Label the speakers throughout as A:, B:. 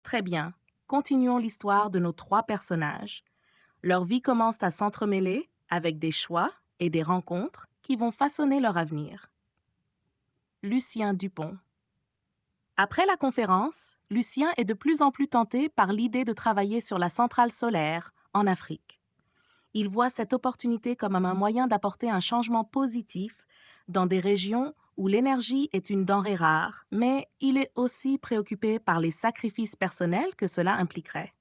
A: Très bien. Continuons l'histoire de nos trois personnages. Leur vie commence à s'entremêler avec des choix et des rencontres qui vont façonner leur avenir. Lucien Dupont. Après la conférence, Lucien est de plus en plus tenté par l'idée de travailler sur la centrale solaire en Afrique. Il voit cette opportunité comme un moyen d'apporter un changement positif dans des régions où l'énergie est une denrée rare, mais il est aussi préoccupé par les sacrifices personnels que cela impliquerait.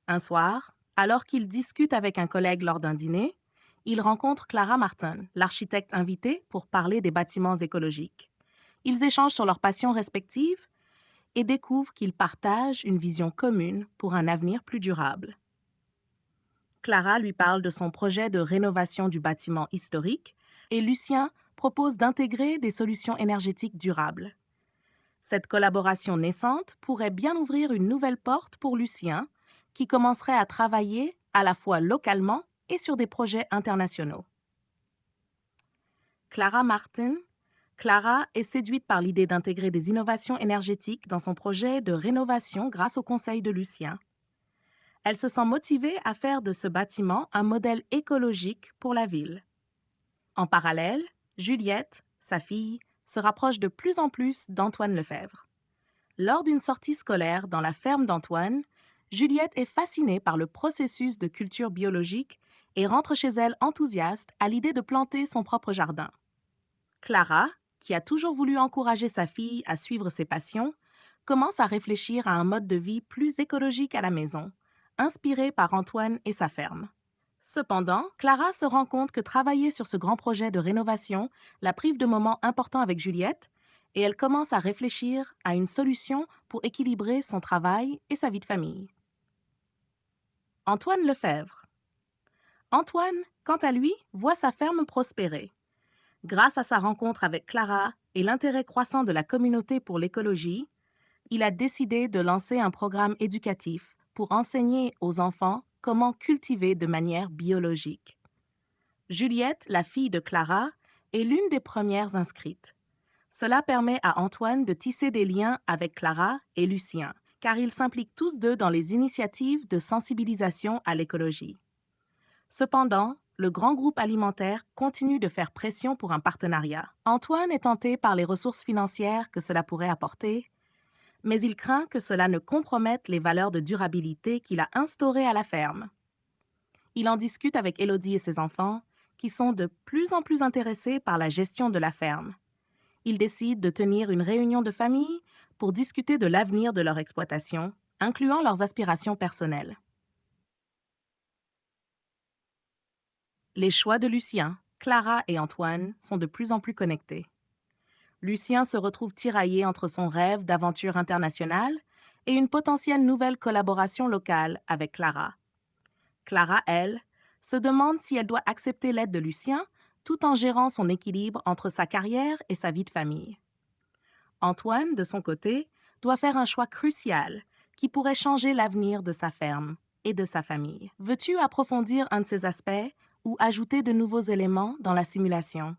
A: Un soir, alors qu'il discute avec un collègue lors d'un dîner, il rencontre Clara Martin, l'architecte invitée pour parler des bâtiments écologiques. Ils échangent sur leurs passions respectives et découvrent qu'ils partagent une vision commune pour un avenir plus durable. Clara lui parle de son projet de rénovation du bâtiment historique et Lucien propose d'intégrer des solutions énergétiques durables. Cette collaboration naissante pourrait bien ouvrir une nouvelle porte pour Lucien, qui commencerait à travailler à la fois localement et sur des projets internationaux. Clara Martin. Clara est séduite par l'idée d'intégrer des innovations énergétiques dans son projet de rénovation grâce au conseil de Lucien. Elle se sent motivée à faire de ce bâtiment un modèle écologique pour la ville. En parallèle, Juliette, sa fille, se rapproche de plus en plus d'Antoine Lefebvre. Lors d'une sortie scolaire dans la ferme d'Antoine, Juliette est fascinée par le processus de culture biologique et rentre chez elle enthousiaste à l'idée de planter son propre jardin. Clara, qui a toujours voulu encourager sa fille à suivre ses passions, commence à réfléchir à un mode de vie plus écologique à la maison, inspiré par Antoine et sa ferme. Cependant, Clara se rend compte que travailler sur ce grand projet de rénovation la prive de moments importants avec Juliette et elle commence à réfléchir à une solution pour équilibrer son travail et sa vie de famille. Antoine Lefebvre. Antoine, quant à lui, voit sa ferme prospérer. Grâce à sa rencontre avec Clara et l'intérêt croissant de la communauté pour l'écologie, il a décidé de lancer un programme éducatif pour enseigner aux enfants comment cultiver de manière biologique. Juliette, la fille de Clara, est l'une des premières inscrites. Cela permet à Antoine de tisser des liens avec Clara et Lucien, car ils s'impliquent tous deux dans les initiatives de sensibilisation à l'écologie. Cependant, le grand groupe alimentaire continue de faire pression pour un partenariat. Antoine est tenté par les ressources financières que cela pourrait apporter, mais il craint que cela ne compromette les valeurs de durabilité qu'il a instaurées à la ferme. Il en discute avec Élodie et ses enfants, qui sont de plus en plus intéressés par la gestion de la ferme. Ils décident de tenir une réunion de famille pour discuter de l'avenir de leur exploitation, incluant leurs aspirations personnelles. Les choix de Lucien, Clara et Antoine sont de plus en plus connectés. Lucien se retrouve tiraillé entre son rêve d'aventure internationale et une potentielle nouvelle collaboration locale avec Clara. Clara, elle, se demande si elle doit accepter l'aide de Lucien tout en gérant son équilibre entre sa carrière et sa vie de famille. Antoine, de son côté, doit faire un choix crucial qui pourrait changer l'avenir de sa ferme et de sa famille. Veux-tu approfondir un de ces aspects ou ajouter de nouveaux éléments dans la simulation?